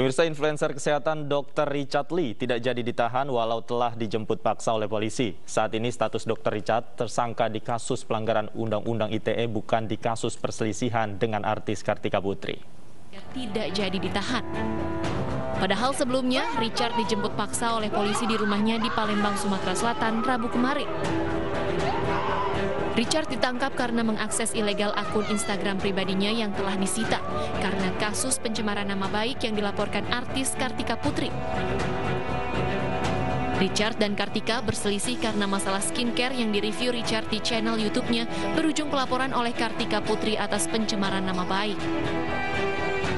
Pemirsa, influencer kesehatan Dr. Richard Lee tidak jadi ditahan walau telah dijemput paksa oleh polisi. Saat ini status Dr. Richard tersangka di kasus pelanggaran Undang-Undang ITE, bukan di kasus perselisihan dengan artis Kartika Putri. Tidak jadi ditahan. Padahal sebelumnya Richard dijemput paksa oleh polisi di rumahnya di Palembang, Sumatera Selatan, Rabu kemarin. Richard ditangkap karena mengakses ilegal akun Instagram pribadinya yang telah disita karena kasus pencemaran nama baik yang dilaporkan artis Kartika Putri. Richard dan Kartika berselisih karena masalah skincare yang direview Richard di channel YouTube-nya berujung pelaporan oleh Kartika Putri atas pencemaran nama baik.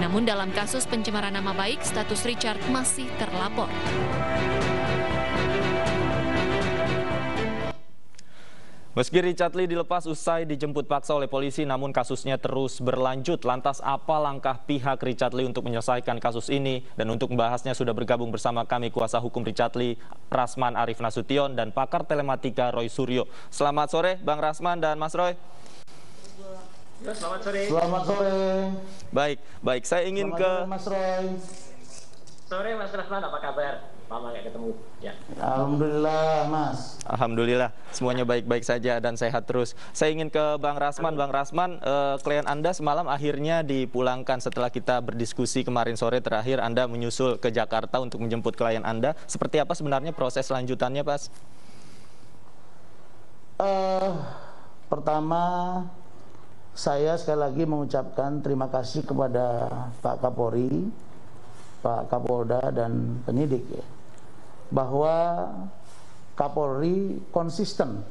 Namun dalam kasus pencemaran nama baik, status Richard masih terlapor. Meski Richard Lee dilepas usai dijemput paksa oleh polisi, namun kasusnya terus berlanjut. Lantas apa langkah pihak Richard Lee untuk menyelesaikan kasus ini? Dan untuk membahasnya sudah bergabung bersama kami kuasa hukum Richard Lee, Rasman Arif Nasution, dan pakar telematika Roy Suryo. Selamat sore Bang Rasman dan Mas Roy. Ya, selamat sore. Selamat sore. Baik. Saya ingin Mas Roy. Sore Mas Rasman, apa kabar? Lama nggak ketemu. Ya. Alhamdulillah, Mas. Alhamdulillah, semuanya baik-baik saja dan sehat terus. Saya ingin ke Bang Rasman. Bang Rasman, klien Anda semalam akhirnya dipulangkan setelah kita berdiskusi kemarin sore. Terakhir Anda menyusul ke Jakarta untuk menjemput klien Anda. Seperti apa sebenarnya proses selanjutannya, Pak? Pertama, saya sekali lagi mengucapkan terima kasih kepada Pak Kapolri, Pak Kapolda, dan penyidik, ya, bahwa Kapolri konsisten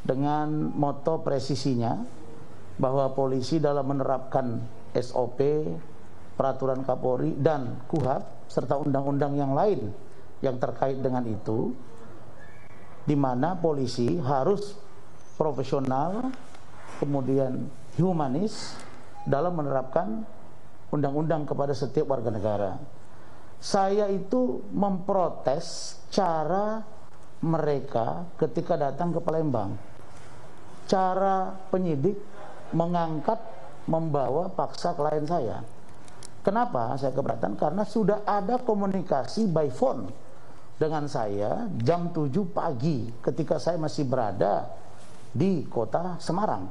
dengan moto presisinya bahwa polisi dalam menerapkan SOP, peraturan Kapolri dan KUHP serta undang-undang yang lain yang terkait dengan itu, di mana polisi harus profesional, kemudian humanis dalam menerapkan undang-undang kepada setiap warga negara. Saya itu memprotes cara mereka ketika datang ke Palembang. Cara penyidik mengangkat, membawa paksa klien saya. Kenapa saya keberatan? Karena sudah ada komunikasi by phone dengan saya jam 7 pagi ketika saya masih berada di kota Semarang.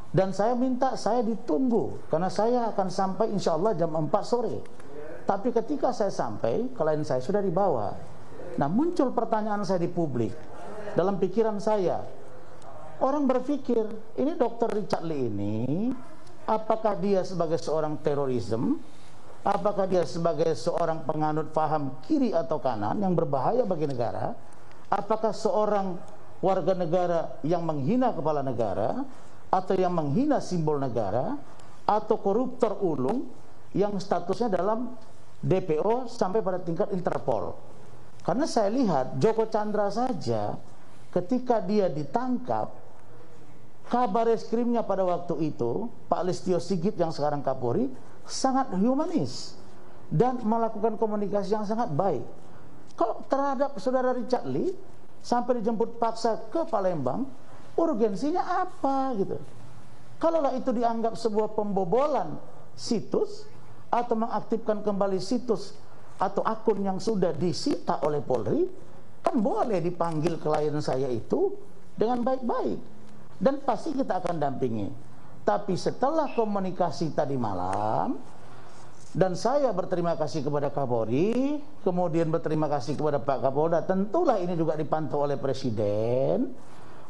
Dan saya minta saya ditunggu karena saya akan sampai insya Allah jam 4 sore. Tapi ketika saya sampai, klien saya sudah dibawa. Nah, muncul pertanyaan saya di publik. Dalam pikiran saya, orang berpikir, ini Dr. Richard Lee ini, apakah dia sebagai seorang terorisme? Apakah dia sebagai seorang penganut paham kiri atau kanan yang berbahaya bagi negara? Apakah seorang warga negara yang menghina kepala negara, atau yang menghina simbol negara, atau koruptor ulung yang statusnya dalam DPO sampai pada tingkat Interpol? Karena saya lihat Joko Chandra saja ketika dia ditangkap, kabar eskrimnya pada waktu itu, Pak Listio Sigit yang sekarang Kapolri, sangat humanis dan melakukan komunikasi yang sangat baik. Kalau terhadap saudara Richard Lee sampai dijemput paksa ke Palembang, urgensinya apa gitu? Kalaulah itu dianggap sebuah pembobolan situs atau mengaktifkan kembali situs atau akun yang sudah disita oleh Polri, kan boleh dipanggil klien saya itu dengan baik-baik dan pasti kita akan dampingi. Tapi setelah komunikasi tadi malam, dan saya berterima kasih kepada Kapolri, kemudian berterima kasih kepada Pak Kapolda, tentulah ini juga dipantau oleh Presiden,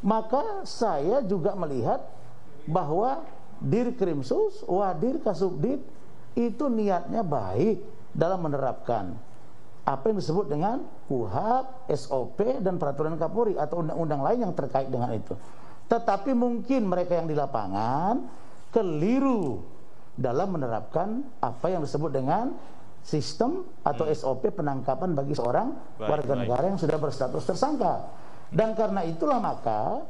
maka saya juga melihat bahwa Dirkrimsus, Wadir Kasubdit itu niatnya baik dalam menerapkan apa yang disebut dengan KUHP, SOP, dan peraturan Kapolri atau undang-undang lain yang terkait dengan itu. Tetapi mungkin mereka yang di lapangan keliru dalam menerapkan apa yang disebut dengan sistem atau SOP penangkapan bagi seorang warga negara yang sudah berstatus tersangka. Dan karena itulah maka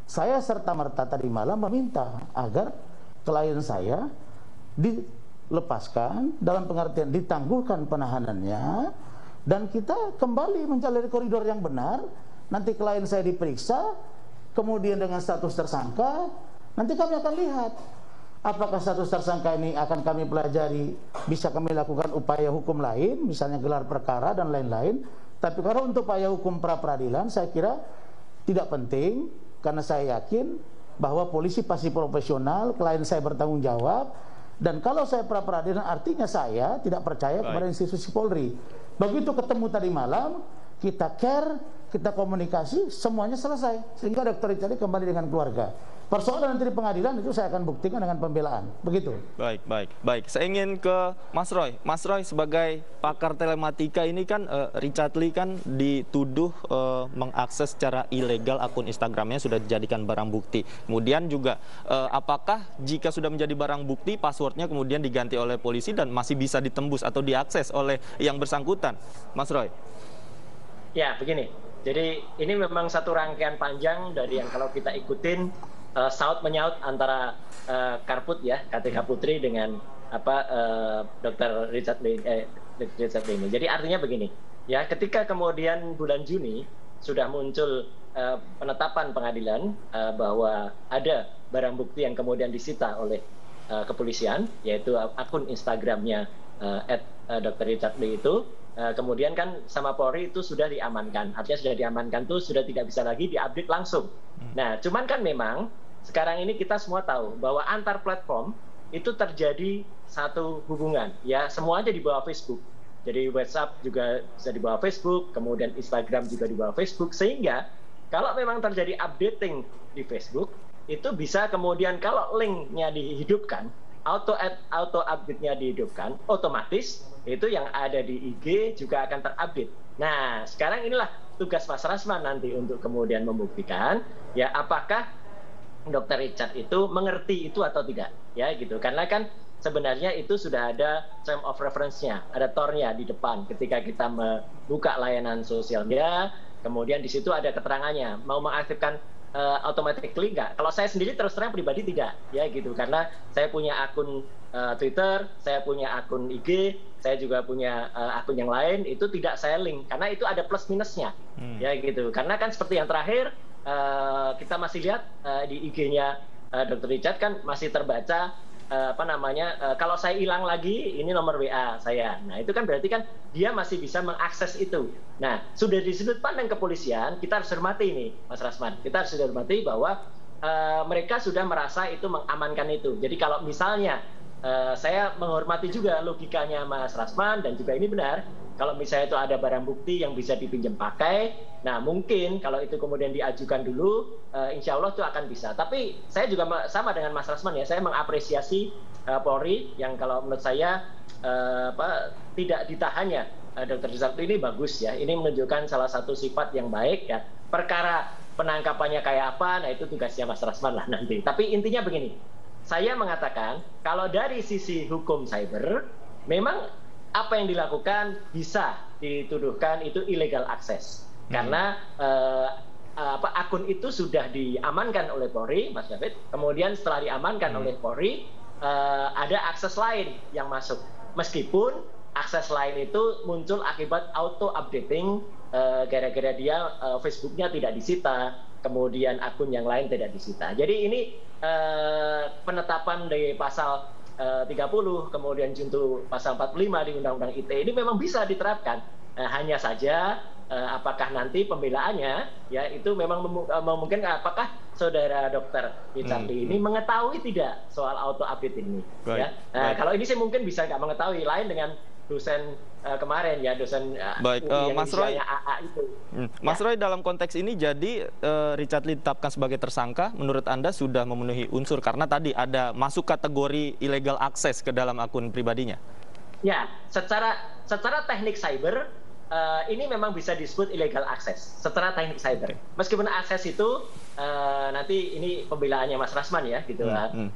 saya serta-merta tadi malam meminta agar klien saya dilepaskan, dalam pengertian ditangguhkan penahanannya, dan kita kembali mencari koridor yang benar. Nanti klien saya diperiksa, kemudian dengan status tersangka, nanti kami akan lihat Apakah status tersangka ini akan kami pelajari, bisa kami lakukan upaya hukum lain, misalnya gelar perkara dan lain-lain. Tapi kalau untuk upaya hukum pra-peradilan, saya kira tidak penting, karena saya yakin bahwa polisi pasti profesional, klien saya bertanggung jawab, dan kalau saya pra-peradilan artinya saya tidak percaya kepada institusi Polri. Begitu ketemu tadi malam, kita care, kita komunikasi, semuanya selesai, sehingga Dr. Richard kembali dengan keluarga. Persoalan nanti di pengadilan itu saya akan buktikan dengan pembelaan, begitu. Baik. Saya ingin ke Mas Roy. Mas Roy sebagai pakar telematika ini kan Richard Lee kan dituduh mengakses secara ilegal akun Instagramnya, sudah dijadikan barang bukti. Kemudian juga apakah jika sudah menjadi barang bukti, passwordnya kemudian diganti oleh polisi dan masih bisa ditembus atau diakses oleh yang bersangkutan, Mas Roy? Ya, begini. Jadi ini memang satu rangkaian panjang dari yang kalau kita ikutin saut menyaut antara Karput ya, KTK Putri dengan Dr. Richard Lee ini. Jadi artinya begini, ya ketika kemudian bulan Juni sudah muncul penetapan pengadilan bahwa ada barang bukti yang kemudian disita oleh kepolisian, yaitu akun Instagramnya Dr. Richard Lee itu. Kemudian kan sama Polri itu sudah diamankan, artinya sudah diamankan tuh sudah tidak bisa lagi diupdate langsung. Nah, cuman kan memang sekarang ini kita semua tahu bahwa antar platform itu terjadi satu hubungan, ya semuanya di bawah Facebook. Jadi WhatsApp juga bisa di bawah Facebook, kemudian Instagram juga di bawah Facebook, sehingga kalau memang terjadi updating di Facebook itu bisa kemudian kalau linknya dihidupkan, auto update-nya dihidupkan, otomatis itu yang ada di IG juga akan terupdate. Nah, sekarang inilah tugas Mas Rasman nanti untuk kemudian membuktikan ya apakah Dr. Richard itu mengerti itu atau tidak, ya gitu. Karena kan sebenarnya itu sudah ada term of reference-nya, ada TOR-nya di depan ketika kita membuka layanan sosial media, kemudian di situ ada keterangannya, mau mengaktifkan automatically nggak? Kalau saya sendiri terus terang pribadi tidak, ya gitu, karena saya punya akun Twitter, saya punya akun IG, saya juga punya akun yang lain, itu tidak saya link, karena itu ada plus minusnya, ya gitu. Karena kan seperti yang terakhir kita masih lihat di IG-nya Dr. Richard kan masih terbaca kalau saya hilang lagi ini nomor WA saya. Nah, itu kan berarti kan dia masih bisa mengakses itu. Nah, sudah di sudut pandang kepolisian, kita harus hormati ini, Mas Rasman. Kita harus hormati bahwa mereka sudah merasa itu mengamankan itu. Jadi kalau misalnya saya menghormati juga logikanya Mas Rasman dan juga ini benar. Kalau misalnya itu ada barang bukti yang bisa dipinjam pakai, nah mungkin kalau itu kemudian diajukan dulu, insya Allah itu akan bisa. Tapi saya juga sama dengan Mas Rasman ya, saya mengapresiasi Polri yang kalau menurut saya tidak ditahannya Dr. Richard ini bagus ya. Ini menunjukkan salah satu sifat yang baik ya. Perkara penangkapannya kayak apa, nah itu tugasnya Mas Rasman lah nanti. Tapi intinya begini, saya mengatakan kalau dari sisi hukum cyber, memang apa yang dilakukan bisa dituduhkan itu illegal access karena akun itu sudah diamankan oleh Polri, Mas David. Kemudian setelah diamankan oleh Polri, ada akses lain yang masuk. Meskipun akses lain itu muncul akibat auto updating, gara-gara dia Facebooknya tidak disita, kemudian akun yang lain tidak disita. Jadi ini penetapan dari pasal 30, kemudian junto pasal 45 di Undang-Undang ITE ini memang bisa diterapkan. Hanya saja apakah nanti pembelaannya ya itu memang memungkinkan, apakah saudara Dr. Richard Lee ini mengetahui tidak soal auto update ini. Ya. Kalau ini sih mungkin bisa nggak mengetahui, lain dengan dosen kemarin ya, dosen Mas Roy, AA itu. Mas Roy, dalam konteks ini jadi Richard Lee ditetapkan sebagai tersangka, menurut Anda sudah memenuhi unsur karena tadi ada masuk kategori illegal access ke dalam akun pribadinya? Ya, secara teknik cyber ini memang bisa disebut illegal access secara teknik cyber. Meskipun akses itu nanti ini pembelaannya Mas Rasman ya gitu.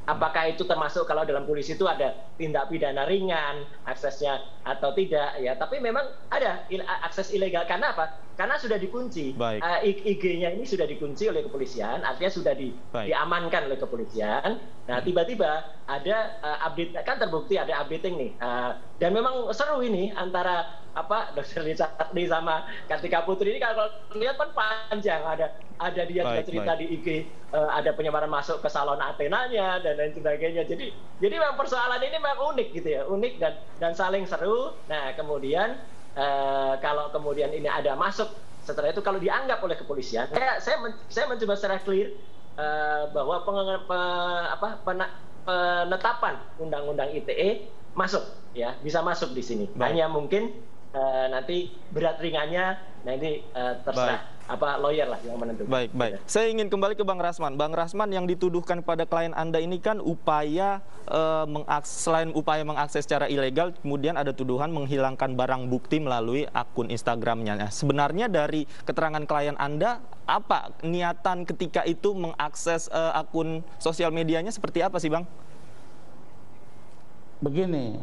Apakah itu termasuk kalau dalam polisi itu ada tindak pidana ringan aksesnya atau tidak ya, tapi memang ada akses ilegal. Karena apa? Karena sudah dikunci. IG-nya ini sudah dikunci oleh kepolisian, artinya sudah diamankan oleh kepolisian. Nah, tiba-tiba ada update, kan terbukti ada updating nih. Dan memang seru ini antara Dr. Richard Lee sama Kartika Putri ini, kalau lihat kan panjang, ada ada dia juga cerita di IG ada penyamaran masuk ke salon Athenanya dan lain sebagainya. Jadi memang persoalan ini memang unik gitu ya, unik dan saling seru. Nah kemudian kalau kemudian ini ada masuk setelah itu kalau dianggap oleh kepolisian, saya mencoba secara clear bahwa penetapan undang-undang ITE masuk ya, bisa masuk di sini. Hanya mungkin nanti berat ringannya nanti terserah lawyer lah yang menentukan. Baik. Saya ingin kembali ke Bang Rasman. Bang Rasman, yang dituduhkan pada klien Anda ini kan upaya selain upaya mengakses secara ilegal, kemudian ada tuduhan menghilangkan barang bukti melalui akun Instagramnya. Nah, sebenarnya dari keterangan klien Anda, apa niatan ketika itu mengakses akun sosial medianya seperti apa sih, Bang? Begini,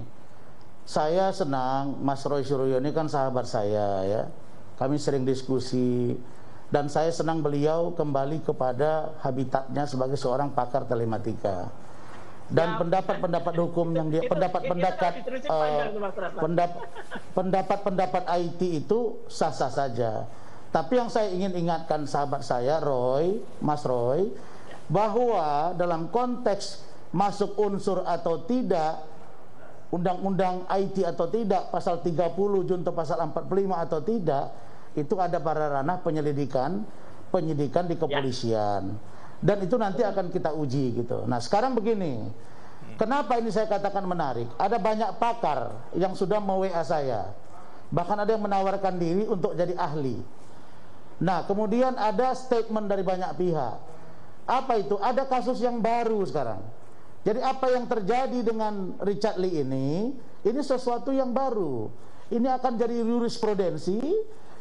saya senang Mas Roy Suryo ini kan sahabat saya ya. Kami sering diskusi dan saya senang beliau kembali kepada habitatnya sebagai seorang pakar telematika. Dan pendapat-pendapat hukum yang dia pendapat IT itu sah-sah saja. Tapi yang saya ingin ingatkan sahabat saya Roy, Mas Roy, bahwa dalam konteks masuk unsur atau tidak undang-undang IT atau tidak, pasal 30 junto pasal 45 atau tidak, itu ada pada ranah penyidikan di kepolisian. Dan itu nanti akan kita uji gitu. Nah, sekarang begini. Kenapa ini saya katakan menarik? Ada banyak pakar yang sudah mau-WA saya. Bahkan ada yang menawarkan diri untuk jadi ahli. Nah, kemudian ada statement dari banyak pihak. Apa itu? Ada kasus yang baru sekarang. Jadi apa yang terjadi dengan Richard Lee ini sesuatu yang baru. Ini akan jadi jurisprudensi.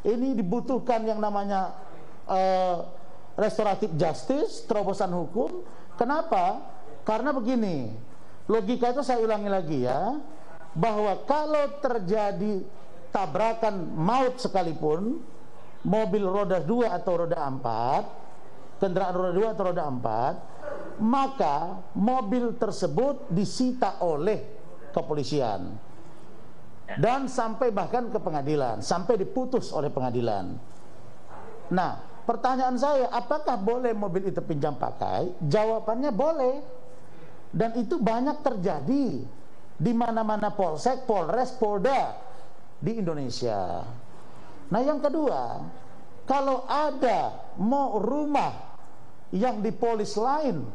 Ini dibutuhkan yang namanya restoratif justice, terobosan hukum. Kenapa? Karena begini, logika itu saya ulangi lagi ya, bahwa kalau terjadi tabrakan maut sekalipun, mobil roda 2 atau roda 4, kendaraan roda 2 atau roda 4, maka mobil tersebut disita oleh kepolisian dan sampai bahkan ke pengadilan, sampai diputus oleh pengadilan. Nah, pertanyaan saya, apakah boleh mobil itu pinjam pakai? Jawabannya boleh. Dan itu banyak terjadi di mana-mana polsek, polres, polda di Indonesia. Nah, yang kedua, kalau ada mau rumah yang dipolis lain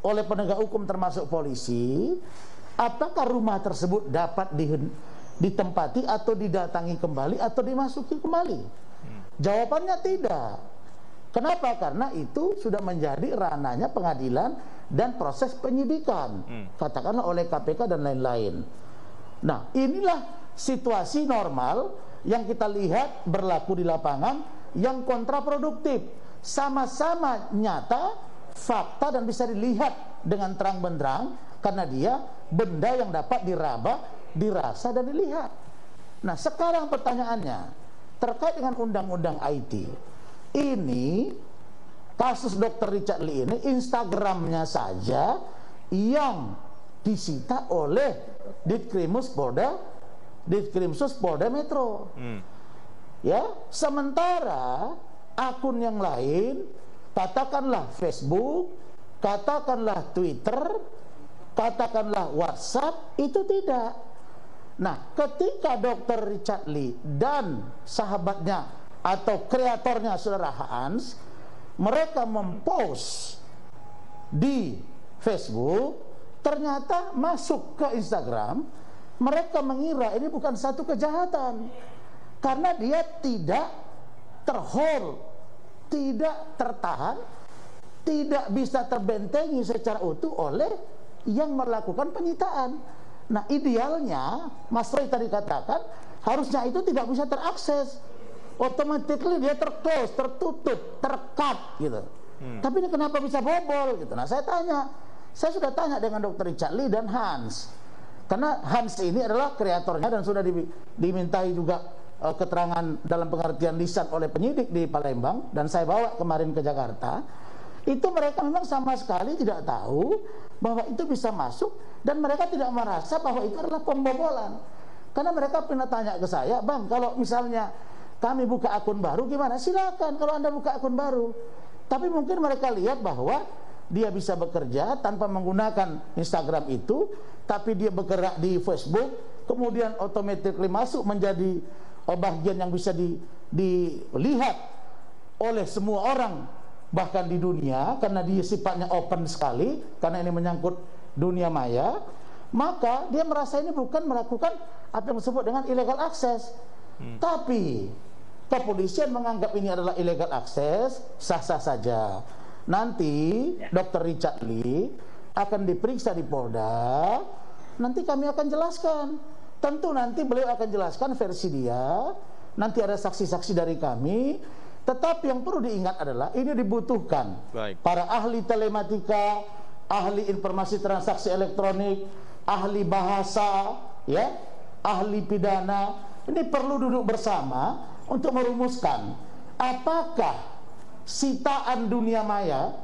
oleh penegak hukum termasuk polisi, apakah rumah tersebut dapat ditempati atau didatangi kembali atau dimasuki kembali? Jawabannya tidak. Kenapa? Karena itu sudah menjadi ranahnya pengadilan dan proses penyidikan, katakanlah oleh KPK dan lain-lain. Nah, inilah situasi normal yang kita lihat berlaku di lapangan yang kontraproduktif. Sama-sama nyata, fakta, dan bisa dilihat dengan terang benderang karena dia benda yang dapat diraba, dirasa, dan dilihat. Nah, sekarang pertanyaannya terkait dengan undang-undang IT ini, kasus Dr. Richard Lee ini Instagramnya saja yang disita oleh Ditkrimsus Polda Metro. Ya, sementara akun yang lain, katakanlah Facebook, katakanlah Twitter, katakanlah WhatsApp, itu tidak. Nah, ketika Dr. Richard Lee dan sahabatnya atau kreatornya saudara Hans, mereka mempost di Facebook, ternyata masuk ke Instagram, mereka mengira ini bukan satu kejahatan karena dia tidak terhold, tidak tertahan, tidak bisa terbentengi secara utuh oleh yang melakukan penyitaan. Nah, idealnya Mas Roy tadi katakan harusnya itu tidak bisa terakses, automatically dia terclose, tertutup, tercut gitu. Tapi ini kenapa bisa bobol gitu? Nah, saya sudah tanya dengan Dr. Richard Lee dan Hans, karena Hans ini adalah kreatornya dan sudah dimintai juga keterangan dalam pengertian lisan oleh penyidik di Palembang, dan saya bawa kemarin ke Jakarta. Itu mereka memang sama sekali tidak tahu bahwa itu bisa masuk, dan mereka tidak merasa bahwa itu adalah pembobolan. Karena mereka pernah tanya ke saya, "Bang, kalau misalnya kami buka akun baru gimana?" Silakan, kalau Anda buka akun baru. Tapi mungkin mereka lihat bahwa dia bisa bekerja tanpa menggunakan Instagram itu, tapi dia bergerak di Facebook, kemudian otomatis masuk menjadi bagian yang bisa dilihat oleh semua orang, bahkan di dunia, karena dia sifatnya open sekali, karena ini menyangkut dunia maya. Maka dia merasa ini bukan melakukan apa yang disebut dengan illegal access. Tapi kepolisian menganggap ini adalah illegal access, sah-sah saja. Nanti Dr. Richard Lee akan diperiksa di Polda. Nanti kami akan jelaskan. Tentu nanti beliau akan jelaskan versi dia. Nanti ada saksi-saksi dari kami. Tetapi yang perlu diingat adalah ini dibutuhkan para ahli telematika, ahli informasi transaksi elektronik, ahli bahasa, ya, ahli pidana. Ini perlu duduk bersama untuk merumuskan apakah sitaan dunia maya,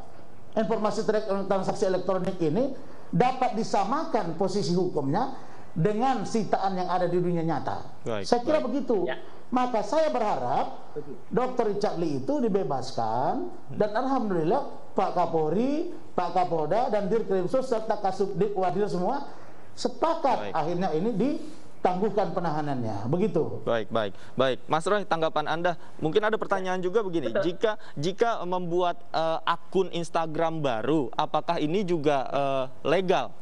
informasi transaksi elektronik ini dapat disamakan posisi hukumnya dengan sitaan yang ada di dunia nyata. Saya kira begitu. Maka saya berharap Dr. Richard Lee itu dibebaskan, dan alhamdulillah Pak Kapolri, Pak Kapolda, dan Dirkrimsus serta Kasubdit Wadil semua sepakat akhirnya ini ditangguhkan penahanannya. Begitu. Baik. Mas Roy, tanggapan Anda, mungkin ada pertanyaan juga begini. Jika membuat akun Instagram baru, apakah ini juga legal?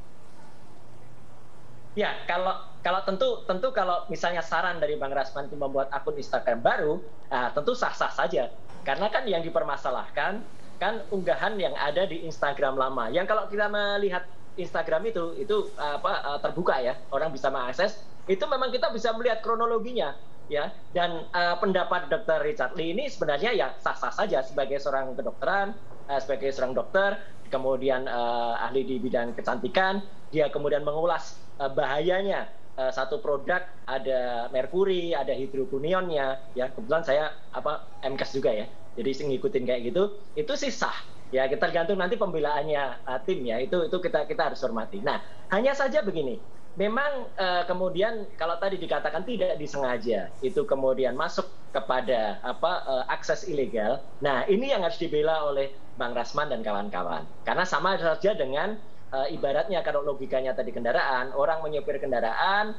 Ya, kalau tentu kalau misalnya saran dari Bang Rasman itu membuat akun Instagram baru, tentu sah-sah saja. Karena kan yang dipermasalahkan kan unggahan yang ada di Instagram lama. Yang kalau kita melihat Instagram itu terbuka ya, orang bisa mengakses. Itu memang kita bisa melihat kronologinya, ya. Dan pendapat Dr. Richard Lee ini sebenarnya ya sah-sah saja sebagai seorang kedokteran, sebagai seorang dokter, kemudian ahli di bidang kecantikan, dia kemudian mengulas bahayanya satu produk, ada merkuri, ada hidrokunionnya, ya. Kebetulan saya MKes juga ya, jadi ngikutin kayak gitu, itu sih sah. Ya, kita tergantung nanti pembelaannya tim ya, itu kita harus hormati. Nah, hanya saja begini, memang kemudian kalau tadi dikatakan tidak disengaja, itu kemudian masuk kepada akses ilegal. Nah, ini yang harus dibela oleh Bang Rasman dan kawan-kawan. Karena sama saja dengan ibaratnya kalau logikanya tadi kendaraan, orang menyopir kendaraan,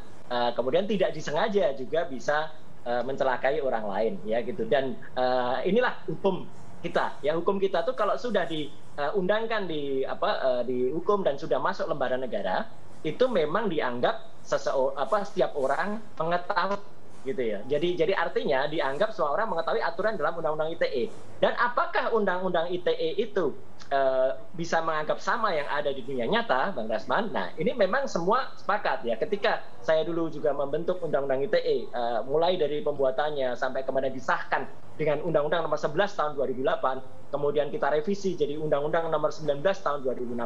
kemudian tidak disengaja juga bisa mencelakai orang lain, ya gitu. Dan inilah hukum kita, ya. Hukum kita tuh kalau sudah diundangkan di hukum dan sudah masuk lembaran negara, itu memang dianggap setiap orang mengetahui, gitu ya. Jadi artinya dianggap semua orang mengetahui aturan dalam Undang-Undang ITE. Dan apakah Undang-Undang ITE itu bisa menganggap sama yang ada di dunia nyata, Bang Rasman? Nah, ini memang semua sepakat ya. Ketika saya dulu juga membentuk Undang-Undang ITE, mulai dari pembuatannya sampai kemudian disahkan dengan Undang-Undang Nomor 11 Tahun 2008, kemudian kita revisi jadi Undang-Undang Nomor 19 Tahun 2016,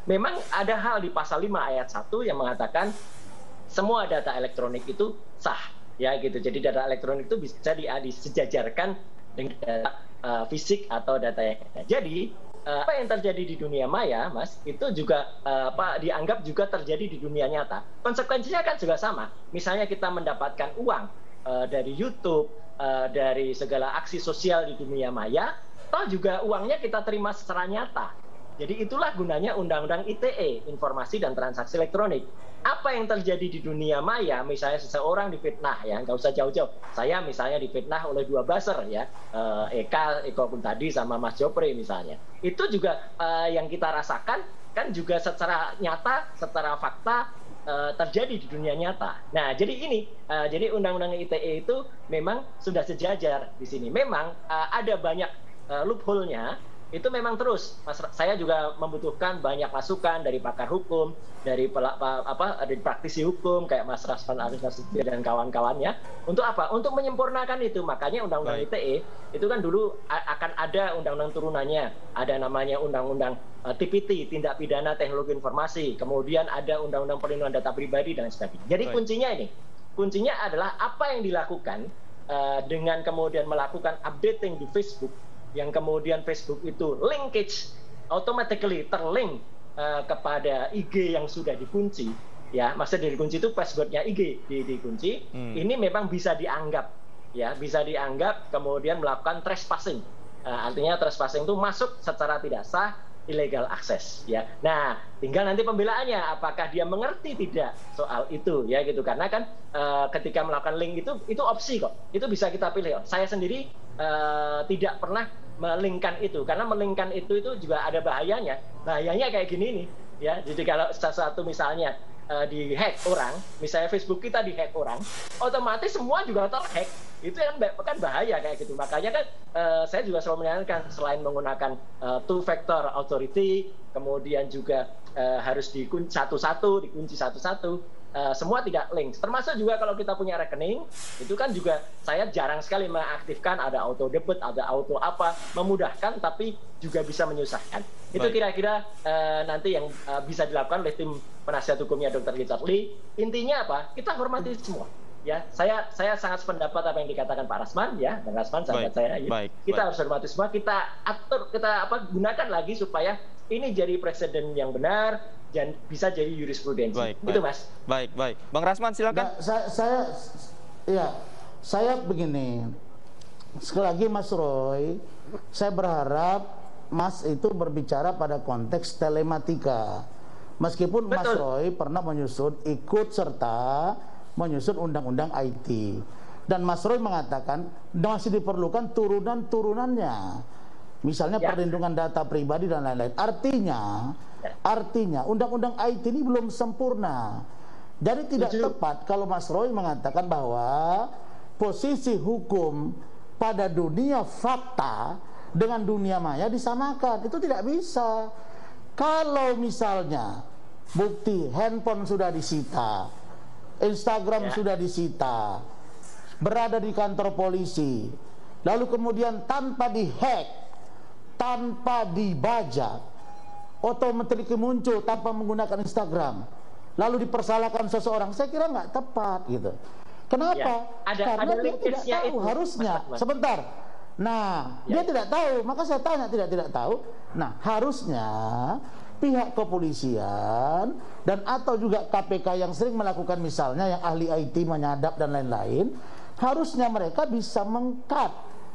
memang ada hal di pasal 5 ayat 1 yang mengatakan semua data elektronik itu sah, ya gitu. Jadi data elektronik itu bisa disejajarkan dengan data fisik atau data yang ada. Jadi apa yang terjadi di dunia maya, Mas, itu juga dianggap juga terjadi di dunia nyata. Konsekuensinya kan juga sama. Misalnya kita mendapatkan uang dari YouTube, dari segala aksi sosial di dunia maya, toh juga uangnya kita terima secara nyata. Jadi itulah gunanya Undang-Undang ITE, Informasi dan Transaksi Elektronik. Apa yang terjadi di dunia maya, misalnya seseorang difitnah, ya, nggak usah jauh-jauh. Saya misalnya difitnah oleh dua buzzer, ya, Eko Kuntadi sama Mas Jopri misalnya. Itu juga yang kita rasakan kan juga secara nyata, secara fakta terjadi di dunia nyata. Nah, jadi ini, jadi Undang-Undang ITE itu memang sudah sejajar di sini. Memang ada banyak loophole-nya. Itu memang terus, saya juga membutuhkan banyak masukan dari pakar hukum, dari dari praktisi hukum kayak Mas Rasman Arif Nasution dan kawan-kawannya. Untuk apa? Untuk menyempurnakan itu. Makanya Undang-Undang ITE itu kan dulu akan ada undang-undang turunannya, ada namanya Undang-Undang TPT, Tindak Pidana Teknologi Informasi, kemudian ada Undang-Undang Perlindungan Data Pribadi dan sebagainya. Jadi kuncinya adalah apa yang dilakukan dengan kemudian melakukan updating di Facebook, yang kemudian Facebook itu linkage automatically terlink kepada IG yang sudah dikunci, ya, maksudnya dikunci itu passwordnya IG dikunci. Ini memang bisa dianggap, ya, bisa dianggap kemudian melakukan trespassing, Artinya trespassing itu masuk secara tidak sah, illegal access, ya. Nah, tinggal nanti pembelaannya apakah dia mengerti tidak soal itu, ya gitu. Karena kan ketika melakukan link itu opsi kok, itu bisa kita pilih. Saya sendiri tidak pernah melingkan itu, karena melingkan itu juga ada bahayanya. Bahayanya kayak gini nih, ya. Jadi kalau sesuatu misalnya dihack orang, misalnya Facebook kita dihack orang, otomatis semua juga terhack. Itu kan bahaya kayak gitu. Makanya kan saya juga selalu menyarankan selain menggunakan two factor authority, kemudian juga harus dikunci satu-satu, semua tidak link. Termasuk juga kalau kita punya rekening, itu kan juga saya jarang sekali mengaktifkan ada auto debit, ada auto apa, memudahkan tapi juga bisa menyusahkan. Itu kira-kira nanti yang bisa dilakukan oleh tim penasihat hukumnya Dr. Richard Lee. Intinya apa? Kita hormati semua. Ya, saya sangat sependapat apa yang dikatakan Pak Rasman, ya, Bang Rasman sahabat saya. Ya. Kita harus hormati semua, kita atur, kita gunakan lagi supaya ini jadi presiden yang benar dan bisa jadi jurisprudensi. Itu Mas. Baik. Bang Rasman silakan. Saya begini. Sekali lagi Mas Roy, saya berharap Mas itu berbicara pada konteks telematika. Meskipun Betul. Mas Roy pernah ikut serta menyusun undang-undang IT, dan Mas Roy mengatakan masih diperlukan turunan-turunannya, misalnya perlindungan data pribadi dan lain-lain. Artinya undang-undang IT ini belum sempurna. Jadi tidak tepat kalau Mas Roy mengatakan bahwa posisi hukum pada dunia fakta dengan dunia maya disamakan. Itu tidak bisa. Kalau misalnya bukti handphone sudah disita, Instagram sudah disita, berada di kantor polisi, lalu kemudian tanpa dihack, tanpa dibajak, otomatis muncul tanpa menggunakan Instagram, lalu dipersalahkan seseorang, saya kira nggak tepat gitu. Kenapa? Karena dia tidak tahu harusnya. Sebentar. Nah, dia tidak tahu, maka saya tanya tidak tahu. Nah, harusnya pihak kepolisian dan atau juga KPK yang sering melakukan misalnya yang ahli IT menyadap dan lain-lain, harusnya mereka bisa meng-cut,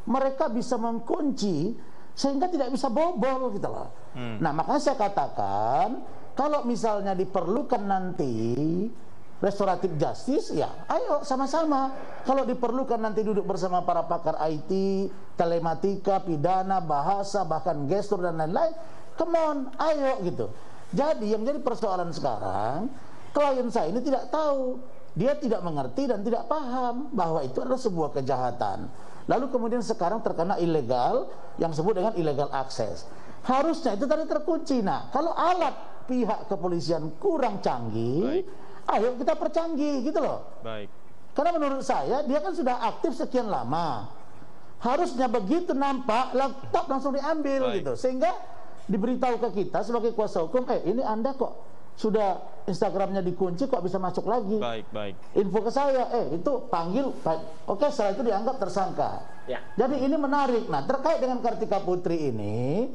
mereka bisa mengkunci sehingga tidak bisa bobol gitu loh. Nah, makanya saya katakan kalau misalnya diperlukan nanti restoratif justice, ya ayo sama-sama. Kalau diperlukan nanti duduk bersama para pakar IT, telematika, pidana, bahasa, bahkan gestur dan lain-lain, come on, ayo gitu. Jadi yang jadi persoalan sekarang, klien saya ini tidak tahu, dia tidak mengerti dan tidak paham bahwa itu adalah sebuah kejahatan. Lalu kemudian sekarang terkena ilegal, yang disebut dengan illegal access. Harusnya itu tadi terkunci. Nah, kalau alat pihak kepolisian kurang canggih, ayo kita percanggih gitu loh. Karena menurut saya dia kan sudah aktif sekian lama. Harusnya begitu nampak laptop langsung diambil gitu, sehingga diberitahu ke kita sebagai kuasa hukum, ini Anda kok sudah Instagramnya dikunci kok bisa masuk lagi. Info ke saya, itu panggil, oke, setelah itu dianggap tersangka. Jadi ini menarik. Nah, terkait dengan Kartika Putri ini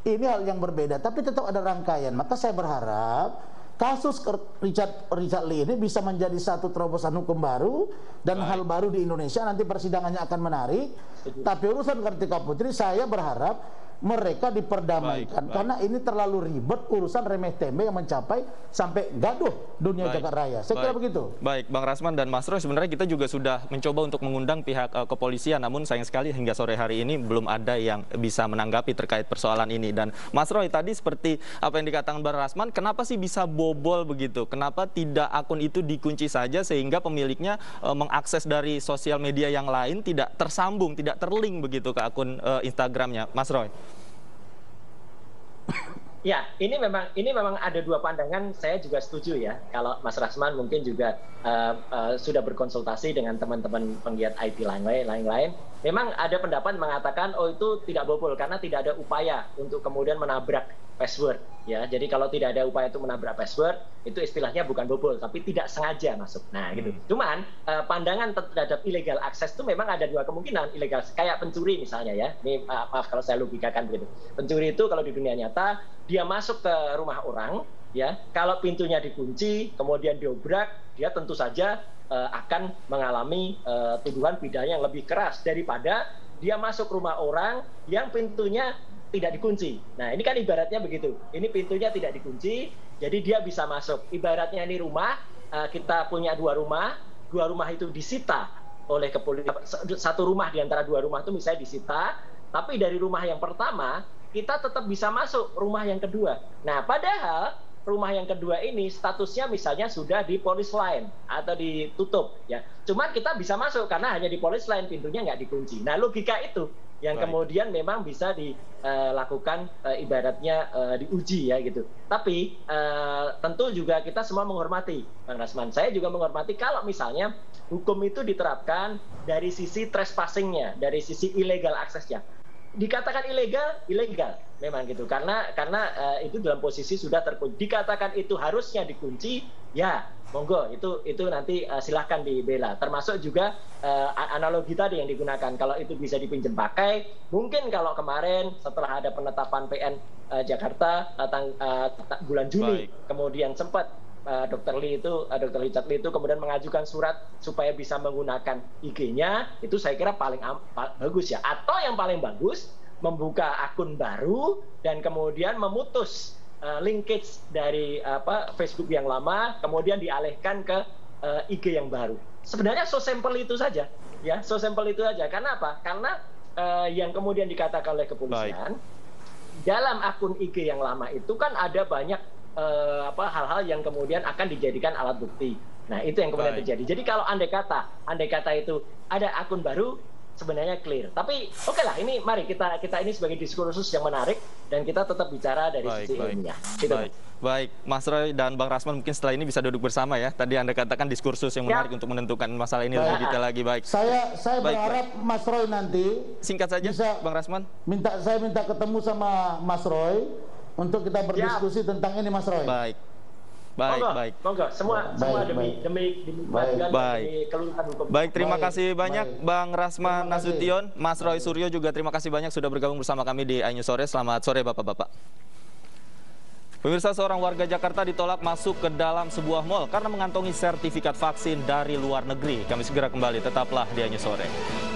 hal yang berbeda, tapi tetap ada rangkaian. Maka saya berharap kasus Richard Lee ini bisa menjadi satu terobosan hukum baru dan hal baru di Indonesia. Nanti persidangannya akan menarik. Tapi urusan Kartika Putri saya berharap mereka diperdamaikan, karena ini terlalu ribet, urusan remeh temeh yang mencapai sampai gaduh dunia jagat raya. Saya kira begitu. Baik, Bang Rasman dan Mas Roy, sebenarnya kita juga sudah mencoba untuk mengundang pihak kepolisian, namun sayang sekali hingga sore hari ini belum ada yang bisa menanggapi terkait persoalan ini. Dan Mas Roy, tadi seperti apa yang dikatakan Bang Rasman, kenapa sih bisa bobol begitu? Kenapa tidak akun itu dikunci saja sehingga pemiliknya mengakses dari sosial media yang lain tidak tersambung, tidak terlink begitu ke akun Instagramnya, Mas Roy? Ya, ini memang ada dua pandangan. Saya juga setuju ya. Kalau Mas Rasman mungkin juga sudah berkonsultasi dengan teman-teman penggiat IT lain-lain. Memang ada pendapat mengatakan, itu tidak bobol karena tidak ada upaya untuk kemudian menabrak password. Ya, jadi kalau tidak ada upaya untuk menabrak password, itu istilahnya bukan bobol, tapi tidak sengaja masuk. Nah, gitu. Cuman pandangan terhadap illegal access itu memang ada dua kemungkinan. Ilegal kayak pencuri misalnya ya. Ini maaf kalau saya logikakan begitu. Pencuri itu kalau di dunia nyata dia masuk ke rumah orang, ya, kalau pintunya dikunci, kemudian diobrak, dia tentu saja akan mengalami tuduhan pidana yang lebih keras daripada dia masuk rumah orang yang pintunya tidak dikunci. Nah, ini kan ibaratnya begitu. Ini pintunya tidak dikunci, jadi dia bisa masuk. Ibaratnya ini rumah, kita punya dua rumah itu disita oleh kepolisian. Satu rumah di antara dua rumah itu misalnya disita, tapi dari rumah yang pertama kita tetap bisa masuk rumah yang kedua. Nah, padahal rumah yang kedua ini statusnya misalnya sudah di polis line atau ditutup ya. Cuman kita bisa masuk karena hanya di polis line, pintunya nggak dikunci. Nah, logika itu yang kemudian memang bisa dilakukan ibaratnya diuji ya gitu. Tapi tentu juga kita semua menghormati, Bang Rasman. Saya juga menghormati kalau misalnya hukum itu diterapkan dari sisi trespassing-nya, dari sisi illegal aksesnya. Dikatakan ilegal memang gitu, karena itu dalam posisi sudah terkunci. Dikatakan itu harusnya dikunci, ya monggo itu nanti silahkan dibela. Termasuk juga analogi tadi yang digunakan, kalau itu bisa dipinjam pakai, mungkin kalau kemarin setelah ada penetapan PN Jakarta bulan Juni, kemudian sempat Dr. Richard Lee itu kemudian mengajukan surat supaya bisa menggunakan IG-nya, itu saya kira paling bagus ya. Atau yang paling bagus, membuka akun baru dan kemudian memutus linkage dari Facebook yang lama, kemudian dialihkan ke IG yang baru. Sebenarnya so simple itu saja, ya, so simple itu saja. Karena apa? Karena yang kemudian dikatakan oleh kepolisian, dalam akun IG yang lama itu kan ada banyak hal-hal yang kemudian akan dijadikan alat bukti. Nah, itu yang kemudian terjadi. Jadi kalau andai kata itu ada akun baru, sebenarnya clear. Tapi oke lah, ini mari kita ini sebagai diskursus yang menarik dan kita tetap bicara dari sisi ilmiah. Gitu. Baik, Mas Roy dan Bang Rasman mungkin setelah ini bisa duduk bersama ya. Tadi Anda katakan diskursus yang menarik untuk menentukan masalah ini lebih detail lagi. Baik. Saya berharap Mas Roy nanti singkat saja bisa, Bang Rasman. Saya minta ketemu sama Mas Roy untuk kita berdiskusi tentang ini, Mas Roy. Baik. Monggo. Semua demi kelulusan hukum. Baik, terima kasih banyak Bang Rasman Nasution, Mas Roy Suryo juga terima kasih banyak sudah bergabung bersama kami di iNews Sore. Selamat sore Bapak-bapak. Pemirsa, seorang warga Jakarta ditolak masuk ke dalam sebuah mal karena mengantongi sertifikat vaksin dari luar negeri. Kami segera kembali, tetaplah di iNews Sore.